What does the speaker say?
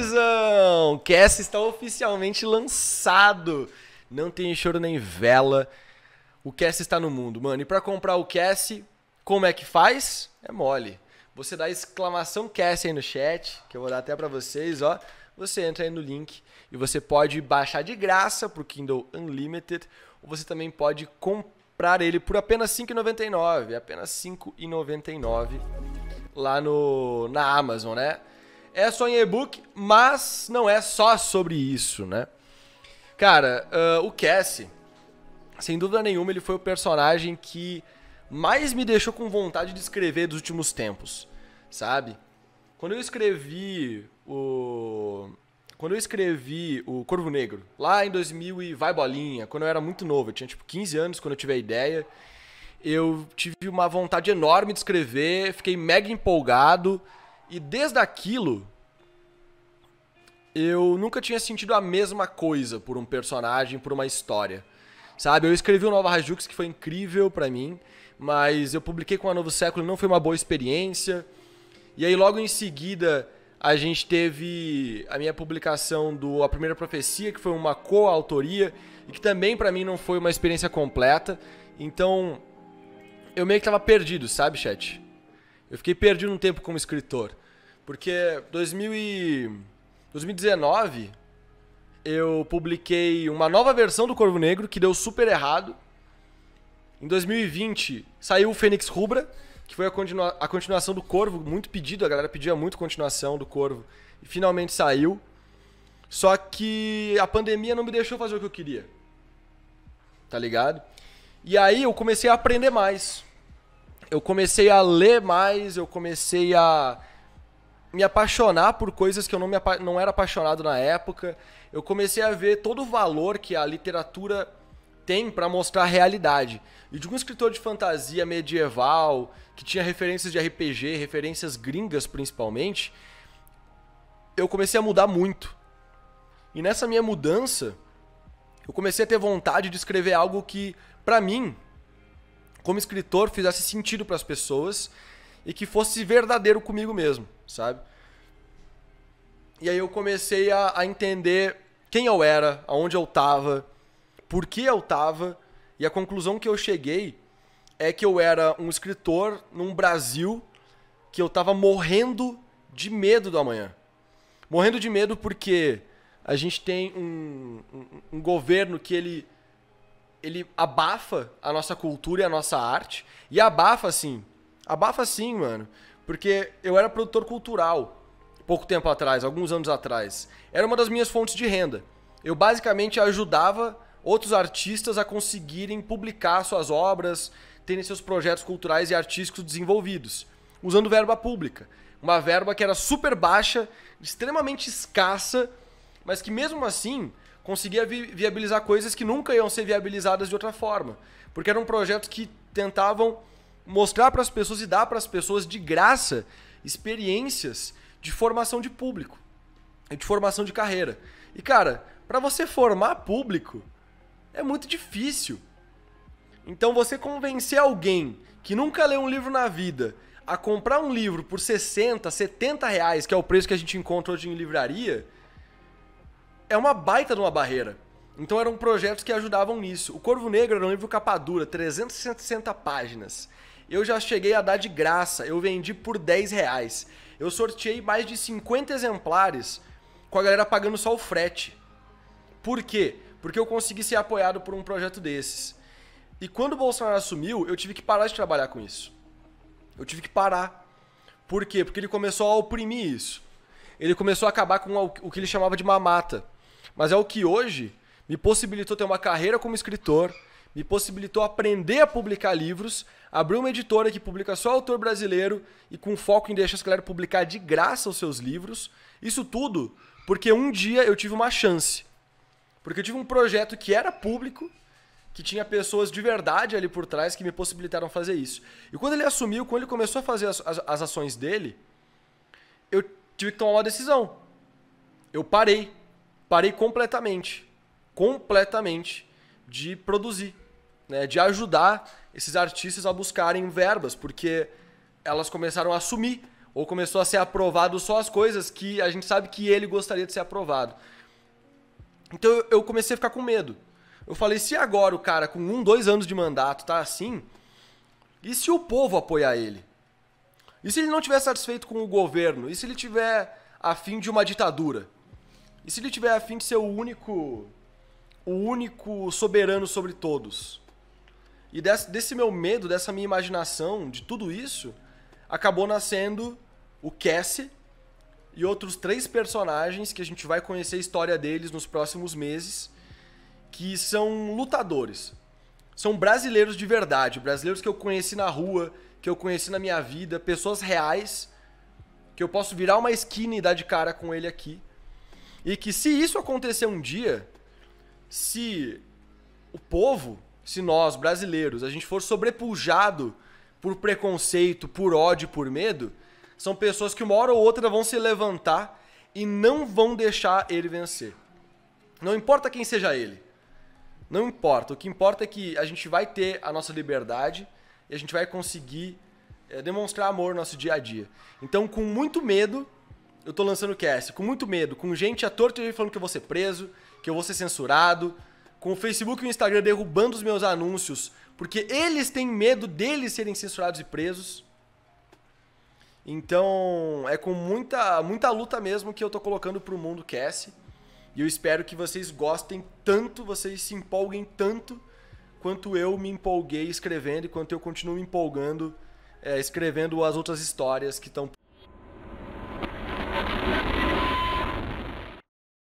Gurizão! O Cast está oficialmente lançado. Não tem choro nem vela. O Cast está no mundo, mano. E pra comprar o Cast, como é que faz? É mole. Você dá exclamação Cast aí no chat, que eu vou dar até pra vocês, ó. Você entra aí no link e você pode baixar de graça pro Kindle Unlimited, ou você também pode comprar ele por apenas R$ 5,99. Apenas R$ 5,99 lá na Amazon, né? É só em e-book, mas não é só sobre isso, né? Cara, o Cassie, sem dúvida nenhuma, ele foi o personagem que mais me deixou com vontade de escrever dos últimos tempos, sabe? Quando eu escrevi o Corvo Negro, lá em 2000 e vai bolinha, quando eu era muito novo, eu tinha tipo 15 anos quando eu tive a ideia, eu tive uma vontade enorme de escrever, fiquei mega empolgado. E desde aquilo, eu nunca tinha sentido a mesma coisa por um personagem, por uma história. Sabe, eu escrevi o Nova Rajux, que foi incrível pra mim, mas eu publiquei com a Novo Século e não foi uma boa experiência. E aí logo em seguida a gente teve a minha publicação do A Primeira Profecia, que foi uma coautoria, e que também pra mim não foi uma experiência completa. Então eu meio que tava perdido, sabe, chat? Eu fiquei perdido um tempo como escritor, porque 2019 eu publiquei uma nova versão do Corvo Negro que deu super errado. Em 2020 saiu o Fênix Rubra, que foi a continuação do Corvo, muito pedido, a galera pedia muito continuação do Corvo, e finalmente saiu. Só que a pandemia não me deixou fazer o que eu queria, tá ligado? E aí eu comecei a aprender mais. Eu comecei a ler mais, eu comecei a me apaixonar por coisas que eu não era apaixonado na época. Eu comecei a ver todo o valor que a literatura tem para mostrar a realidade. E de um escritor de fantasia medieval, que tinha referências de RPG, referências gringas principalmente, eu comecei a mudar muito. E nessa minha mudança, eu comecei a ter vontade de escrever algo que, pra mim, como escritor, fizesse sentido para as pessoas e que fosse verdadeiro comigo mesmo, sabe? E aí eu comecei a entender quem eu era, aonde eu tava, por que eu tava, e a conclusão que eu cheguei é que eu era um escritor num Brasil que eu tava morrendo de medo do amanhã. Morrendo de medo porque a gente tem um governo que ele abafa a nossa cultura e a nossa arte. E abafa sim, mano. Porque eu era produtor cultural pouco tempo atrás, alguns anos atrás. Era uma das minhas fontes de renda. Eu basicamente ajudava outros artistas a conseguirem publicar suas obras, terem seus projetos culturais e artísticos desenvolvidos, usando verba pública. Uma verba que era super baixa, extremamente escassa, mas que mesmo assim conseguia viabilizar coisas que nunca iam ser viabilizadas de outra forma. Porque eram projetos que tentavam mostrar para as pessoas e dar para as pessoas de graça experiências de formação de público e de formação de carreira. E cara, para você formar público é muito difícil. Então você convencer alguém que nunca leu um livro na vida a comprar um livro por 60, 70 reais, que é o preço que a gente encontra hoje em livraria, é uma baita de uma barreira. Então eram projetos que ajudavam nisso. O Corvo Negro era um livro capa dura, 360 páginas. Eu já cheguei a dar de graça, eu vendi por 10 reais. Eu sorteei mais de 50 exemplares com a galera pagando só o frete. Por quê? Porque eu consegui ser apoiado por um projeto desses. E quando o Bolsonaro assumiu, eu tive que parar de trabalhar com isso. Eu tive que parar. Por quê? Porque ele começou a oprimir isso. Ele começou a acabar com o que ele chamava de mamata. Mas é o que hoje me possibilitou ter uma carreira como escritor, me possibilitou aprender a publicar livros, abrir uma editora que publica só autor brasileiro e com foco em deixar essa galera publicar de graça os seus livros. Isso tudo porque um dia eu tive uma chance. Porque eu tive um projeto que era público, que tinha pessoas de verdade ali por trás que me possibilitaram fazer isso. E quando ele assumiu, quando ele começou a fazer as ações dele, eu tive que tomar uma decisão. Eu parei completamente de produzir, né? De ajudar esses artistas a buscarem verbas, porque elas começaram a sumir. Ou começou a ser aprovado só as coisas que a gente sabe que ele gostaria de ser aprovado. Então eu comecei a ficar com medo. Eu falei, se agora o cara com 1, 2 anos de mandato tá assim, e se o povo apoiar ele? E se ele não estiver satisfeito com o governo? E se ele tiver a fim de uma ditadura? E se ele tiver a fim de ser o único soberano sobre todos? E desse meu medo, dessa minha imaginação, de tudo isso, acabou nascendo o Cassie e outros 3 personagens que a gente vai conhecer a história deles nos próximos meses, que são lutadores. São brasileiros de verdade, brasileiros que eu conheci na rua, que eu conheci na minha vida, pessoas reais, que eu posso virar uma esquina e dar de cara com ele aqui. E que se isso acontecer um dia, se o povo, se nós, brasileiros, a gente for sobrepujado por preconceito, por ódio, por medo, são pessoas que uma hora ou outra vão se levantar e não vão deixar ele vencer. Não importa quem seja ele. Não importa. O que importa é que a gente vai ter a nossa liberdade e a gente vai conseguir demonstrar amor no nosso dia a dia. Então, com muito medo, eu tô lançando o Cassie. Com muito medo. Com gente à torta e falando que eu vou ser preso, que eu vou ser censurado. Com o Facebook e o Instagram derrubando os meus anúncios, porque eles têm medo deles serem censurados e presos. Então, é com muita luta mesmo que eu tô colocando pro mundo Cassie. E eu espero que vocês gostem tanto, vocês se empolguem tanto, quanto eu me empolguei escrevendo e quanto eu continuo me empolgando escrevendo as outras histórias que estão